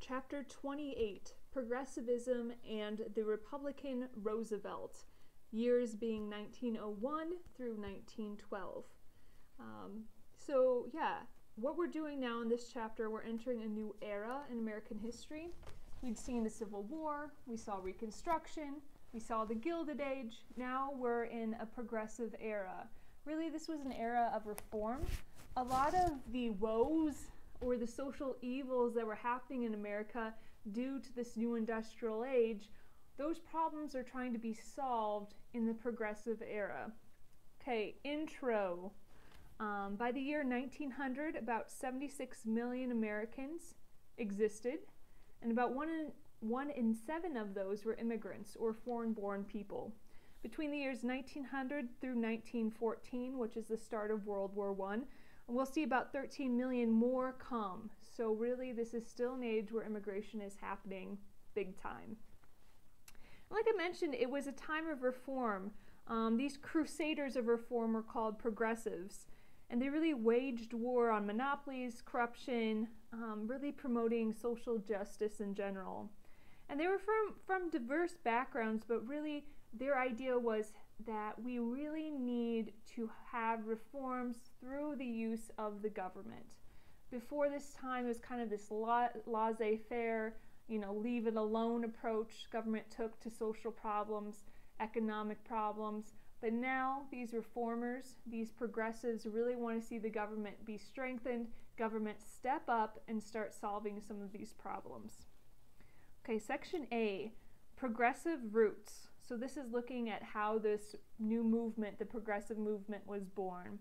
Chapter 28, Progressivism and the Republican Roosevelt, years being 1901 through 1912. What we're doing now in this chapter, we're entering a new era in American history. We'd seen the Civil War, we saw Reconstruction, we saw the Gilded Age. Now we're in a progressive era. Really, this was an era of reform. A lot of the woes or the social evils that were happening in America due to this new industrial age, those problems are trying to be solved in the progressive era. Okay, intro. By the year 1900, about 76 million Americans existed, and about one in 7 of those were immigrants or foreign-born people. Between the years 1900 through 1914, which is the start of World War I, we'll see about 13 million more come. So really, this is still an age where immigration is happening big time. Like I mentioned, it was a time of reform. These crusaders of reform were called progressives, and they really waged war on monopolies, corruption, really promoting social justice in general. And they were from diverse backgrounds, but really their idea was that we really need to have reforms through the use of the government. Before this time, it was kind of this laissez-faire, leave it alone approach government took to social problems, economic problems. But now these reformers, these progressives really want to see the government be strengthened, government step up and start solving some of these problems. Okay, section A, progressive roots. So this is looking at how this new movement, the progressive movement, was born.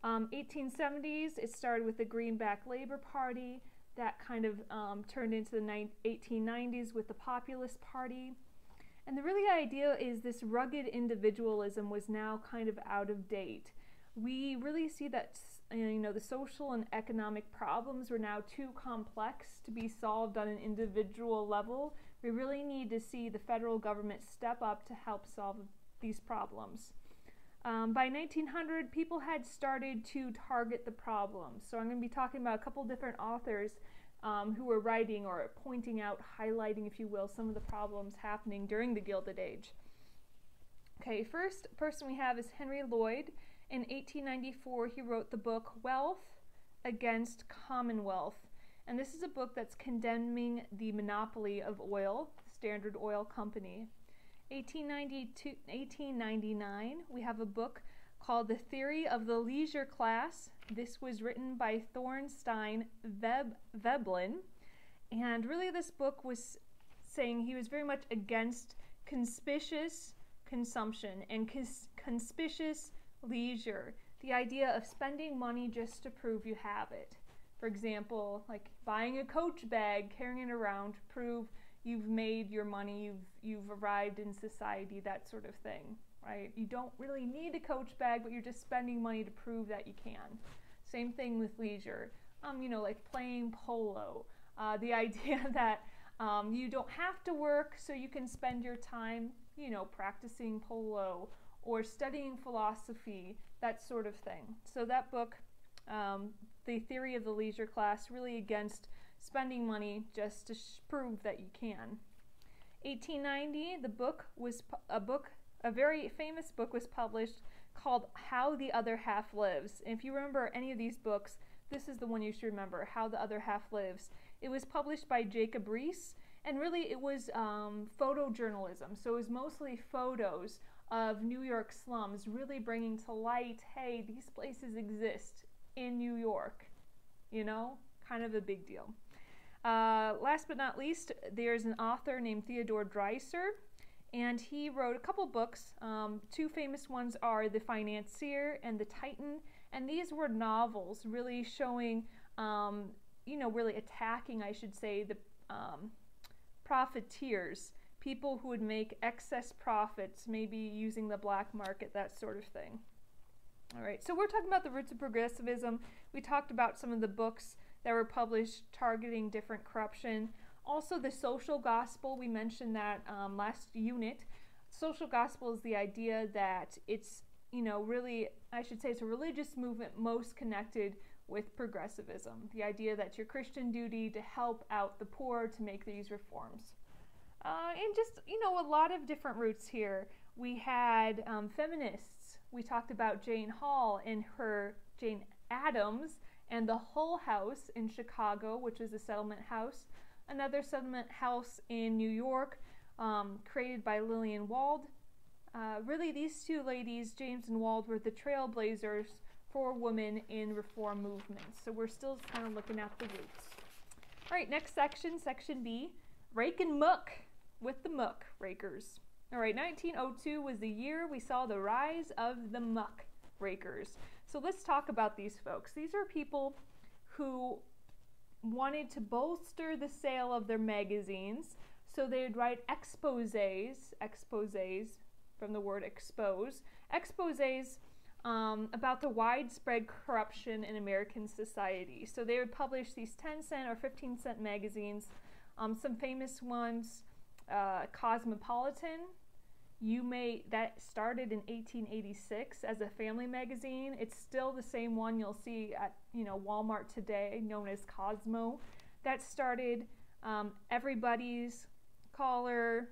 1870s, it started with the Greenback Labor Party. That kind of turned into the 1890s with the Populist Party. And the really idea is this rugged individualism was now kind of out of date. We really see that the social and economic problems were now too complex to be solved on an individual level. We really need to see the federal government step up to help solve these problems. By 1900, people had started to target the problems. So I'm going to be talking about a couple different authors who were writing or pointing out, highlighting, if you will, some of the problems happening during the Gilded Age. Okay, first person we have is Henry Lloyd. In 1894, he wrote the book Wealth Against Commonwealth. And this is a book that's condemning the monopoly of oil, Standard Oil Company. 1899, we have a book called The Theory of the Leisure Class. This was written by Thorstein Veblen. And really this book was saying he was very much against conspicuous consumption and conspicuous leisure. The idea of spending money just to prove you have it. For example, like buying a Coach bag, carrying it around to prove you've made your money, you've arrived in society, that sort of thing, right? You don't really need a Coach bag, but you're just spending money to prove that you can. Same thing with leisure, like playing polo. The idea that you don't have to work, so you can spend your time, practicing polo or studying philosophy, that sort of thing. So that book, The Theory of the Leisure Class, really against spending money just to prove that you can. 1890, a very famous book was published called How the Other Half Lives. And if you remember any of these books, this is the one you should remember, How the Other Half Lives. It was published by Jacob Riis, and really it was photojournalism. So it was mostly photos of New York slums, really bringing to light, hey, these places exist in New York, kind of a big deal. Last but not least, there's an author named Theodore Dreiser, and he wrote a couple books. 2 famous ones are The Financier and The Titan, and these were novels really showing, really attacking, I should say, the profiteers, people who would make excess profits, maybe using the black market, that sort of thing. All right, so we're talking about the roots of progressivism. We talked about some of the books that were published targeting different corruption. Also, the social gospel, we mentioned that last unit. Social gospel is the idea that it's, really, I should say it's a religious movement most connected with progressivism, the idea that your Christian duty to help out the poor to make these reforms. And just, a lot of different roots here. We had feminists. We talked about Jane Hall and her Jane Addams and the Hull House in Chicago, which is a settlement house. Another settlement house in New York, created by Lillian Wald. Really, these two ladies, James and Wald, were the trailblazers for women in reform movements. So we're still kind of looking at the roots. All right, next section, section B, rake and muck with the Muckrakers. All right, 1902 was the year we saw the rise of the Muckrakers. So let's talk about these folks. These are people who wanted to bolster the sale of their magazines, so they would write exposés from the word expose, exposés about the widespread corruption in American society. So they would publish these 10-cent or 15-cent magazines, some famous ones, Cosmopolitan. That started in 1886 as a family magazine. It's still the same one you'll see at Walmart today, known as Cosmo. That started Everybody's, Caller,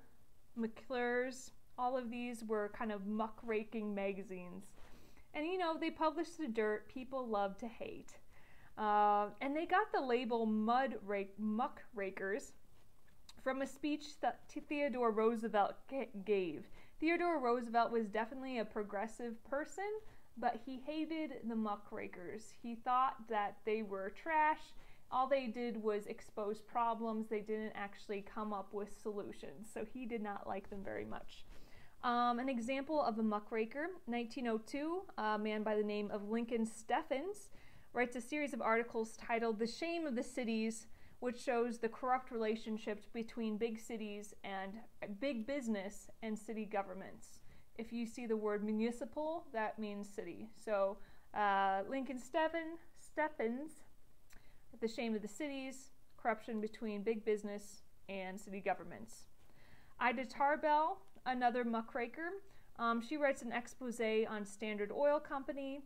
McClure's. All of these were kind of muckraking magazines. And they published the dirt people love to hate. And they got the label Muckrakers from a speech that Theodore Roosevelt gave. Theodore Roosevelt was definitely a progressive person, but he hated the muckrakers. He thought that they were trash. All they did was expose problems. They didn't actually come up with solutions. So he did not like them very much. An example of a muckraker, 1902, a man by the name of Lincoln Steffens writes a series of articles titled "The Shame of the Cities," which shows the corrupt relationships between big cities and big business and city governments. If you see the word municipal, that means city. So Lincoln Steffens, "The Shame of the Cities," corruption between big business and city governments. Ida Tarbell, another muckraker, she writes an expose on Standard Oil Company.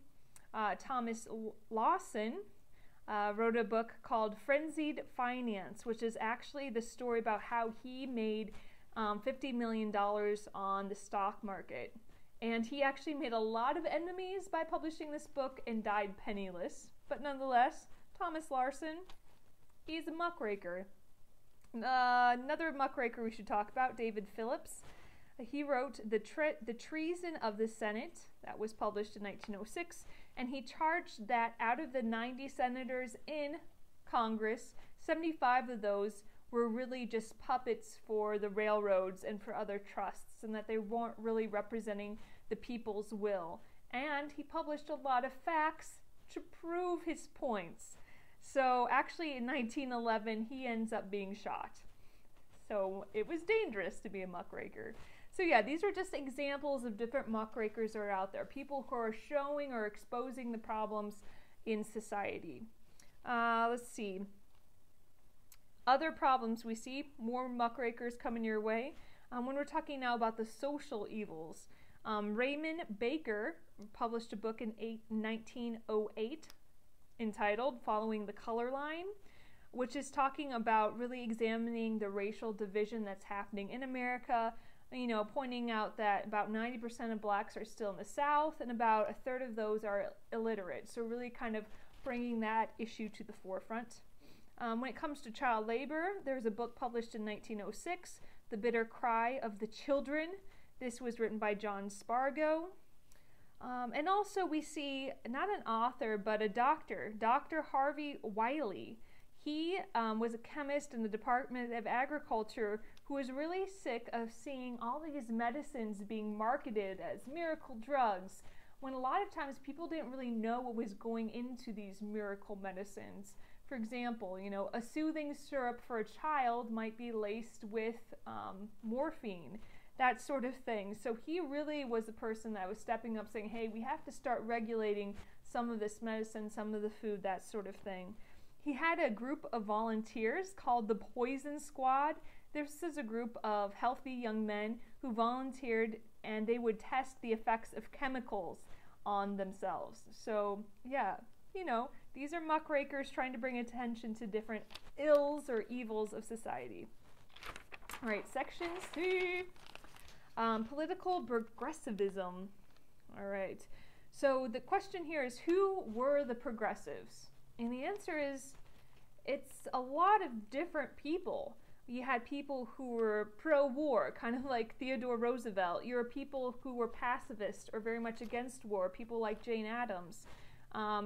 Thomas Lawson wrote a book called Frenzied Finance, which is actually the story about how he made $50 million on the stock market. And he actually made a lot of enemies by publishing this book and died penniless. But nonetheless, Thomas Larson, he's a muckraker. Another muckraker we should talk about, David Phillips. He wrote The Treason of the Senate, that was published in 1906, and he charged that out of the 90 senators in Congress, 75 of those were really just puppets for the railroads and for other trusts, and that they weren't really representing the people's will. And he published a lot of facts to prove his points. So actually in 1911, he ends up being shot. So it was dangerous to be a muckraker. So yeah, these are just examples of different muckrakers that are out there. People who are showing or exposing the problems in society. Let's see. Other problems we see, more muckrakers coming your way. When we're talking now about the social evils, Raymond Baker published a book in 1908 entitled Following the Color Line, which is talking about really examining the racial division that's happening in America, pointing out that about 90% of blacks are still in the South and about a third of those are illiterate. So really kind of bringing that issue to the forefront. When it comes to child labor, there's a book published in 1906, The Bitter Cry of the Children. This was written by John Spargo. And also we see not an author, but a doctor, Dr. Harvey Wiley. He was a chemist in the Department of Agriculture who was really sick of seeing all these medicines being marketed as miracle drugs, when a lot of times people didn't really know what was going into these miracle medicines. For example, a soothing syrup for a child might be laced with morphine, that sort of thing. So he really was a person that was stepping up saying, hey, we have to start regulating some of this medicine, some of the food, that sort of thing. He had a group of volunteers called the Poison Squad. This is a group of healthy young men who volunteered, and they would test the effects of chemicals on themselves. So yeah, These are muckrakers trying to bring attention to different ills or evils of society. All right, section C, political progressivism. All right, so the question here is, who were the progressives? And the answer is, it's a lot of different people. You had people who were pro-war, kind of like Theodore Roosevelt. You were people who were pacifist or very much against war, people like Jane Addams.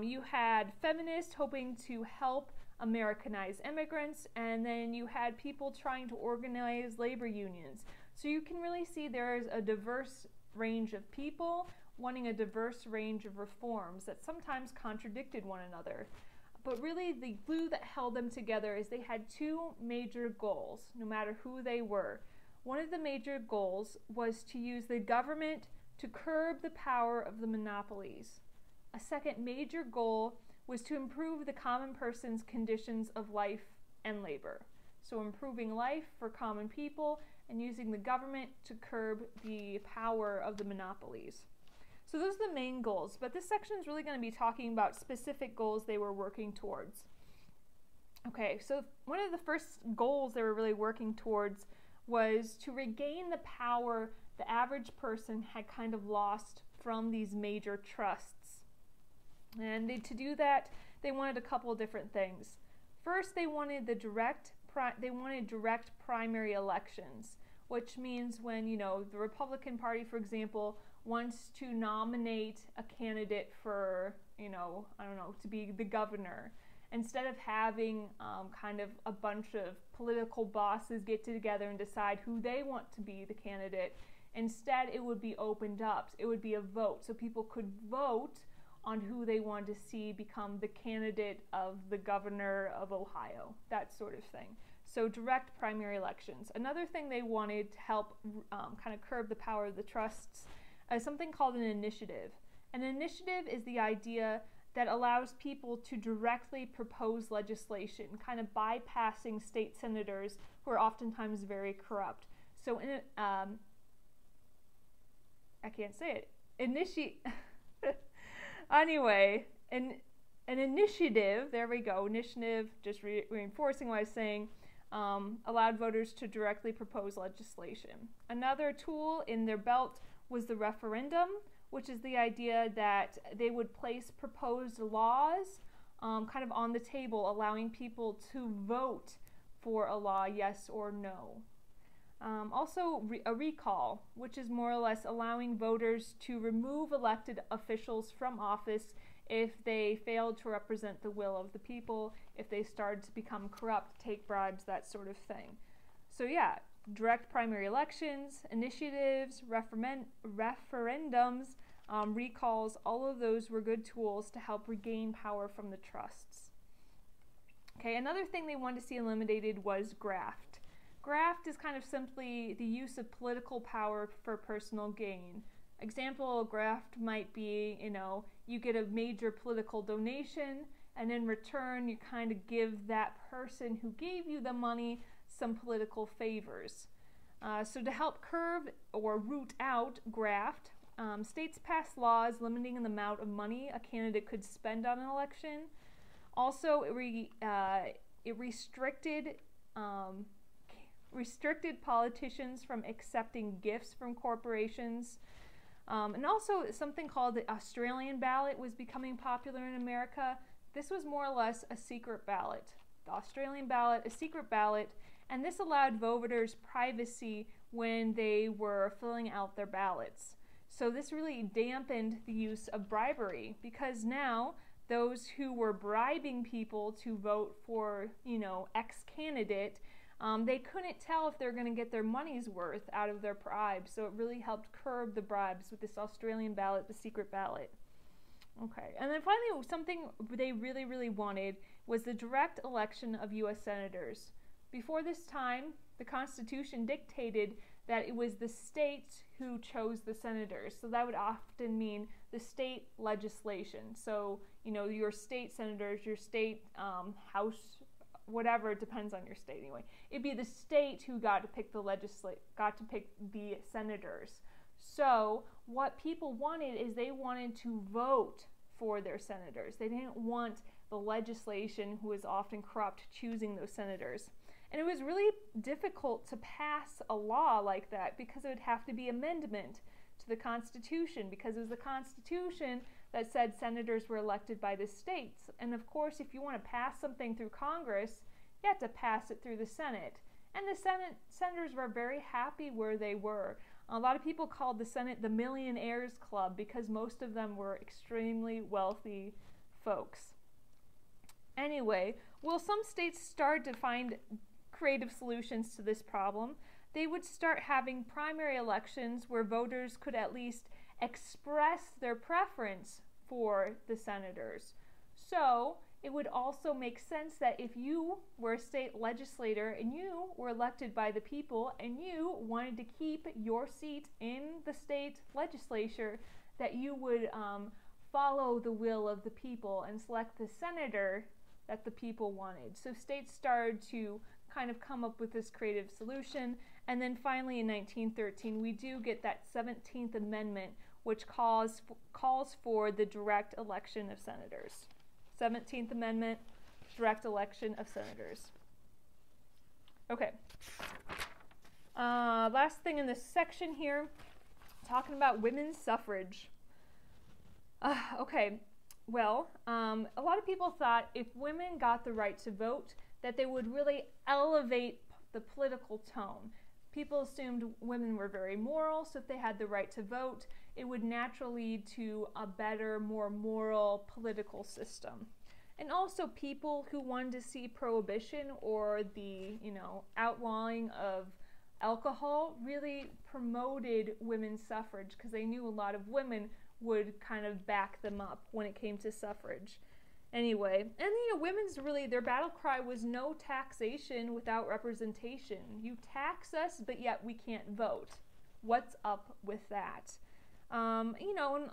You had feminists hoping to help Americanize immigrants, and then you had people trying to organize labor unions. So you can really see there is a diverse range of people wanting a diverse range of reforms that sometimes contradicted one another. But really the glue that held them together is they had two major goals, no matter who they were. One of the major goals was to use the government to curb the power of the monopolies. A second major goal was to improve the common person's conditions of life and labor. So improving life for common people and using the government to curb the power of the monopolies. So those are the main goals, but this section is really going to be talking about specific goals they were working towards. Okay, so one of the first goals they were really working towards was to regain the power the average person had kind of lost from these major trusts. And to do that, they wanted a couple of different things. First, they wanted direct primary elections, which means when, the Republican Party, for example, wants to nominate a candidate for, to be the governor, instead of having kind of a bunch of political bosses get together and decide who they want to be the candidate, instead it would be opened up. It would be a vote, so people could vote on who they want to see become the candidate of the governor of Ohio, that sort of thing. So direct primary elections. Another thing they wanted to help kind of curb the power of the trusts is something called an initiative. An initiative is the idea that allows people to directly propose legislation, kind of bypassing state senators who are oftentimes very corrupt. So I can't say it. Anyway, an initiative, there we go, initiative, just reinforcing what I was saying, allowed voters to directly propose legislation. Another tool in their belt was the referendum, which is the idea that they would place proposed laws kind of on the table, allowing people to vote for a law, yes or no. Also, a recall, which is more or less allowing voters to remove elected officials from office if they failed to represent the will of the people, if they started to become corrupt, take bribes, that sort of thing. So yeah, direct primary elections, initiatives, referendums, recalls, all of those were good tools to help regain power from the trusts. Okay, another thing they wanted to see eliminated was graft. Graft is kind of simply the use of political power for personal gain. Example of graft might be, you get a major political donation, and in return you kind of give that person who gave you the money some political favors. So to help curb or root out graft, states passed laws limiting the amount of money a candidate could spend on an election. Also, it restricted politicians from accepting gifts from corporations. And also something called the Australian ballot was becoming popular in America. This was more or less a secret ballot. The Australian ballot, a secret ballot, and this allowed voters privacy when they were filling out their ballots. So this really dampened the use of bribery, because now those who were bribing people to vote for, X candidate, they couldn't tell if they're going to get their money's worth out of their bribes. So it really helped curb the bribes with this Australian ballot, the secret ballot. Okay, and then finally, something they really, really wanted was the direct election of U.S. senators. Before this time, the Constitution dictated that it was the states who chose the senators. So that would often mean the state legislation. So, your state senators, your state house, whatever, it depends on your state anyway. It'd be the state who got to pick the senators. So what people wanted is they wanted to vote for their senators. They didn't want the legislation, who was often corrupt, choosing those senators. And it was really difficult to pass a law like that because it would have to be amendment to the Constitution, because it was the Constitution that said senators were elected by the states. And of course, if you want to pass something through Congress, you have to pass it through the Senate. And the senators were very happy where they were. A lot of people called the Senate the Millionaires Club because most of them were extremely wealthy folks. Anyway, well, some states started to find creative solutions to this problem. They would start having primary elections where voters could at least express their preference for the senators. So it would also make sense that if you were a state legislator and you were elected by the people and you wanted to keep your seat in the state legislature, that you would follow the will of the people and select the senator that the people wanted. So states started to kind of come up with this creative solution. And then finally in 1913, we do get that 17th Amendment, which calls for the direct election of senators. 17th Amendment, direct election of senators. Okay. Last thing in this section here, talking about women's suffrage. Okay, well, a lot of people thought if women got the right to vote, that they would really elevate the political tone. People assumed women were very moral, so if they had the right to vote, it would naturally lead to a better, more moral political system. And also people who wanted to see prohibition or the, outlawing of alcohol really promoted women's suffrage because they knew a lot of women would kind of back them up when it came to suffrage. Anyway, and women's really, their battle cry was no taxation without representation. You tax us, but yet we can't vote. What's up with that? And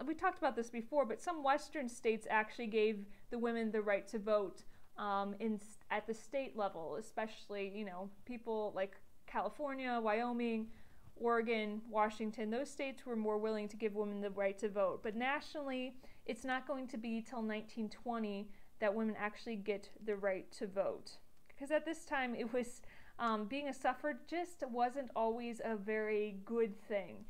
we talked about this before, but some Western states actually gave the women the right to vote at the state level, especially, people like California, Wyoming, Oregon, Washington. Those states were more willing to give women the right to vote. But nationally, it's not going to be till 1920 that women actually get the right to vote. Because at this time, it was being a suffragist wasn't always a very good thing.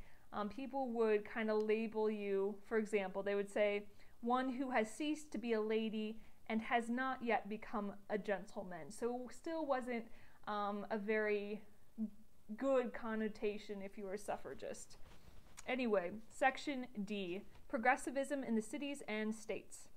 People would kind of label you, for example, they would say, one who has ceased to be a lady and has not yet become a gentleman. So it still wasn't a very good connotation if you were a suffragist. Anyway, section D, progressivism in the cities and states.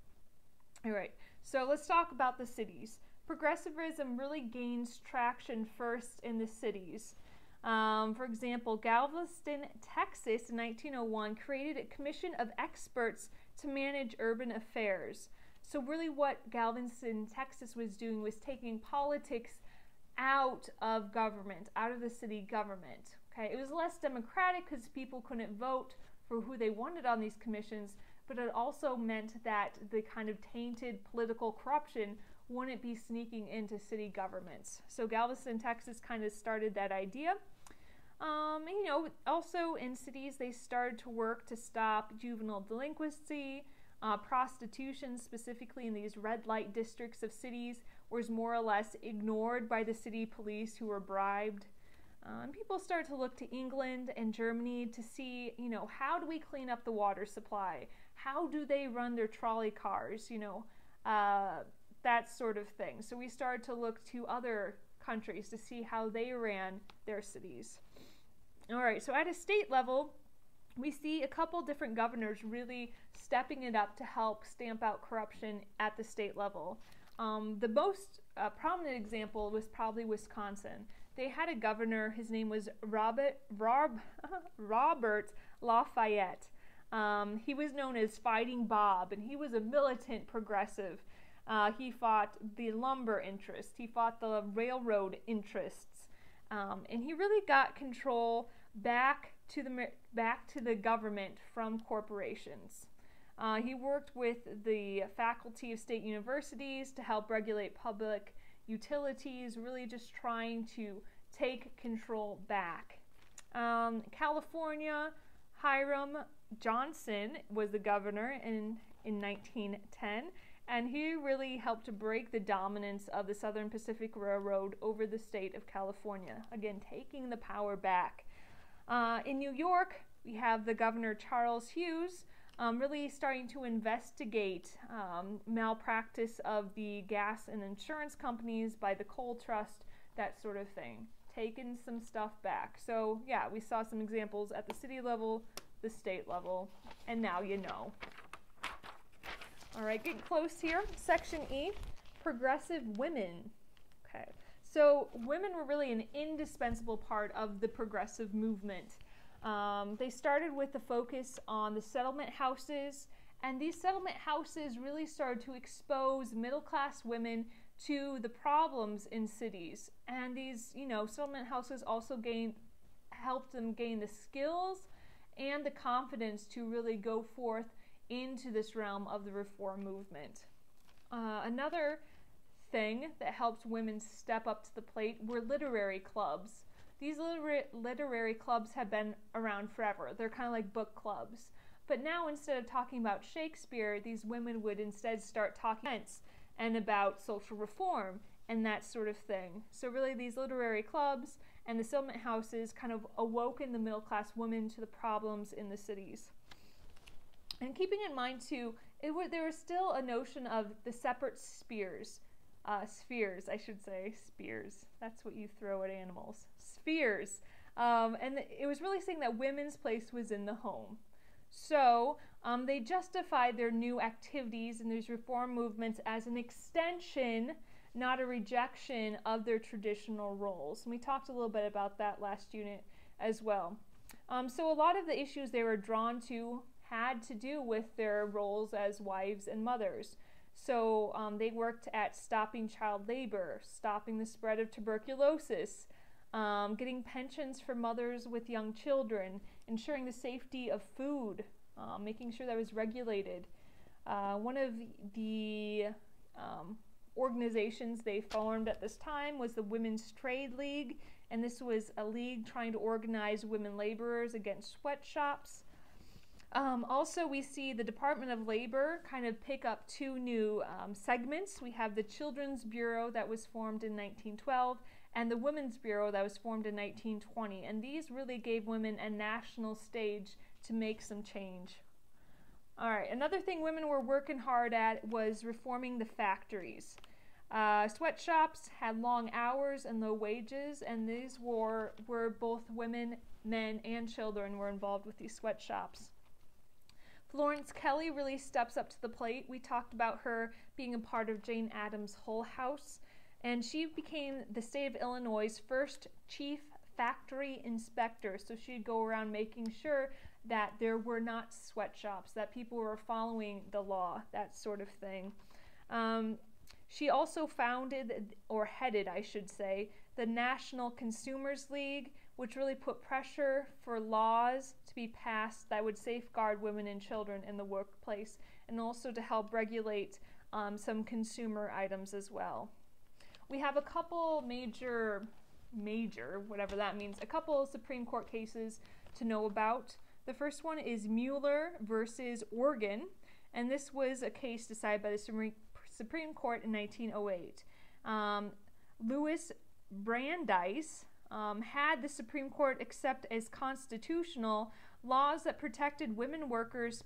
All right, so let's talk about the cities. Progressivism really gains traction first in the cities. For example, Galveston, Texas in 1901 created a commission of experts to manage urban affairs. So really what Galveston, Texas was doing was taking politics out of government, out of the city government. Okay, it was less democratic because people couldn't vote for who they wanted on these commissions, but it also meant that the kind of tainted political corruption wouldn't be sneaking into city governments. So Galveston, Texas kind of started that idea. Also in cities, they started to work to stop juvenile delinquency, prostitution, specifically in these red light districts of cities, was more or less ignored by the city police who were bribed. People started to look to England and Germany to see, how do we clean up the water supply? How do they run their trolley cars? That sort of thing. So we started to look to other countries to see how they ran their cities. All right, so at a state level, we see a couple different governors really stepping it up to help stamp out corruption at the state level. The most prominent example was probably Wisconsin. They had a governor, his name was Robert Lafayette. He was known as Fighting Bob, and he was a militant progressive. He fought the lumber interest, he fought the railroad interests, and he really got control back to the government from corporations. He worked with the faculty of state universities to help regulate public utilities, really just trying to take control back. California, Hiram Johnson was the governor in 1910, and he really helped to break the dominance of the Southern Pacific Railroad over the state of California, again taking the power back. In New York, we have the Governor Charles Hughes really starting to investigate malpractice of the gas and insurance companies by the Coal Trust, that sort of thing, taking some stuff back. So yeah, we saw some examples at the city level, the state level, and now you know. All right, getting close here. Section E, progressive women. Okay, so women were really an indispensable part of the progressive movement. They started with the focus on the settlement houses, and these settlement houses really started to expose middle-class women to the problems in cities. And these, settlement houses also helped them gain the skills and the confidence to really go forth into this realm of the reform movement. Another thing that helped women step up to the plate were literary clubs. These literary clubs have been around forever. They're kind of like book clubs. But now, instead of talking about Shakespeare, these women would instead start talking and about social reform and that sort of thing. So really, these literary clubs and the settlement houses kind of awoken the middle-class women to the problems in the cities. And keeping in mind, too, there was still a notion of the separate spheres. Spheres, I should say. Spears. That's what you throw at animals. Spheres. And it was really saying that women's place was in the home. So they justified their new activities and these reform movements as an extension, not a rejection of their traditional roles. And we talked a little bit about that last unit as well. So a lot of the issues they were drawn to had to do with their roles as wives and mothers. So they worked at stopping child labor, stopping the spread of tuberculosis, getting pensions for mothers with young children, ensuring the safety of food, making sure that was regulated. One of the organizations they formed at this time was the Women's Trade League, and this was a league trying to organize women laborers against sweatshops. Also, we see the Department of Labor kind of pick up two new segments. We have the Children's Bureau that was formed in 1912 and the Women's Bureau that was formed in 1920. And these really gave women a national stage to make some change. All right, another thing women were working hard at was reforming the factories. Sweatshops had long hours and low wages, and these were both women, men, and children were involved with these sweatshops. Florence Kelly really steps up to the plate. We talked about her being a part of Jane Addams' Hull House, and she became the state of Illinois' first chief factory inspector. So she'd go around making sure that there were not sweatshops, that people were following the law, that sort of thing. She also founded, or headed, I should say, the National Consumers League, which really put pressure for laws to be passed that would safeguard women and children in the workplace, and also to help regulate some consumer items as well. We have a couple major, whatever that means, a couple Supreme Court cases to know about. The first one is Mueller versus Oregon, and this was a case decided by the Supreme Court in 1908. Louis Brandeis had the Supreme Court accept as constitutional laws that protected women workers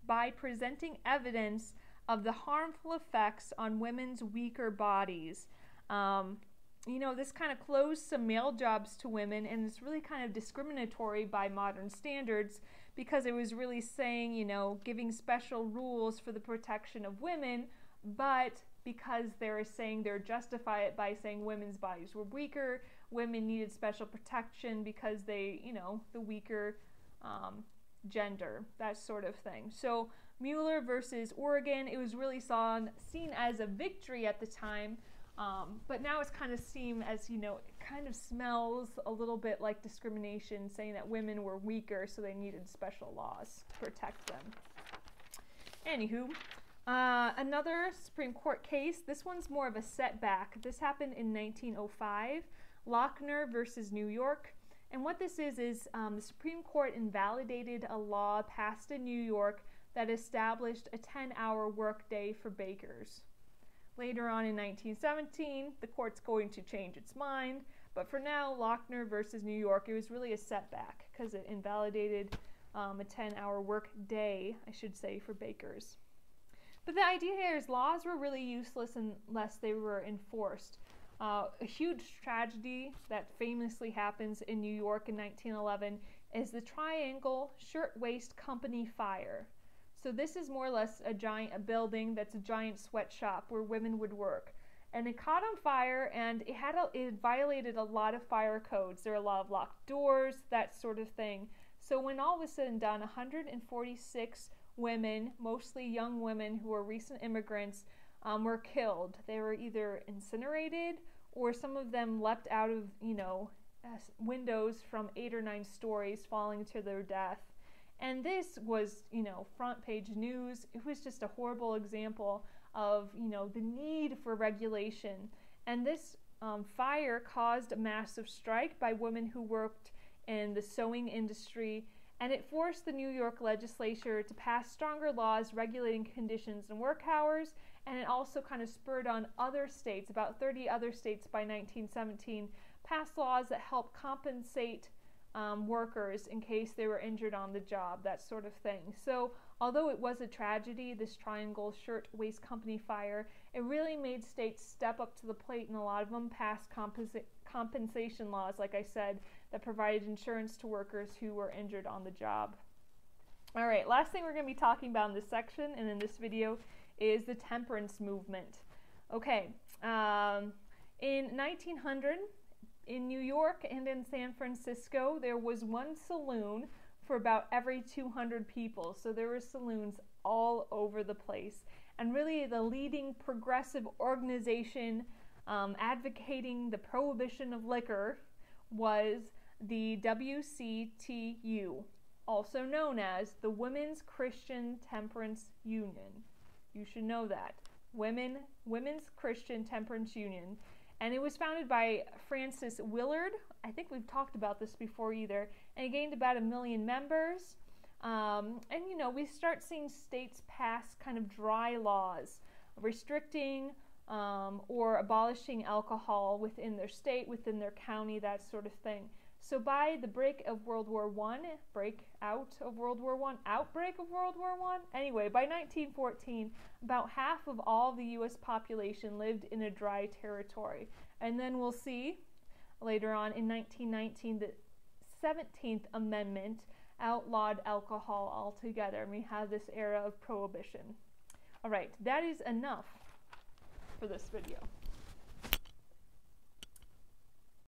by presenting evidence of the harmful effects on women's weaker bodies. This kind of closed some male jobs to women, and it's really kind of discriminatory by modern standards because it was really saying, giving special rules for the protection of women, but because they're justify it by saying women's bodies were weaker, women needed special protection because they, the weaker gender, that sort of thing. So Mueller versus Oregon, it was really seen as a victory at the time, but now it's kind of seen as, it kind of smells a little bit like discrimination, saying that women were weaker, so they needed special laws to protect them. Anywho, another Supreme Court case, this one's more of a setback. This happened in 1905, Lochner versus New York. And what this is the Supreme Court invalidated a law passed in New York that established a 10-hour workday for bakers. Later on in 1917, the court's going to change its mind, but for now, Lochner versus New York, it was really a setback because it invalidated a 10-hour work day, I should say, for bakers. But the idea here is laws were really useless unless they were enforced. A huge tragedy that famously happens in New York in 1911 is the Triangle Shirtwaist Company fire. So this is more or less a building that's a giant sweatshop where women would work. And it caught on fire, and it violated a lot of fire codes. There are a lot of locked doors, that sort of thing. So when all was said and done, 146 women, mostly young women who were recent immigrants, were killed. They were either incinerated, or some of them leapt out of, windows from 8 or 9 stories, falling to their death. And this was, front page news. It was just a horrible example of, the need for regulation. And this fire caused a massive strike by women who worked in the sewing industry, and it forced the New York legislature to pass stronger laws regulating conditions and work hours, and it also kind of spurred on other states. About 30 other states by 1917 passed laws that help compensate workers in case they were injured on the job, that sort of thing. So although it was a tragedy, this Triangle Shirtwaist Company fire, it really made states step up to the plate, and a lot of them passed compensation laws, like I said, that provided insurance to workers who were injured on the job. All right, last thing we're going to be talking about in this section and in this video is the Temperance Movement. Okay, in 1900, in New York and in San Francisco, there was one saloon for about every 200 people. So there were saloons all over the place. And really the leading progressive organization advocating the prohibition of liquor was the WCTU, also known as the Women's Christian Temperance Union. You should know that. Women's Christian Temperance Union. And it was founded by Frances Willard. I think we've talked about this before either. And it gained about 1 million members. We start seeing states pass kind of dry laws restricting or abolishing alcohol within their state, within their county, that sort of thing. So by the outbreak of World War I, anyway, by 1914, about half of all the U.S. population lived in a dry territory. And then we'll see later on in 1919 the 17th Amendment outlawed alcohol altogether, and we have this era of prohibition. All right, that is enough for this video.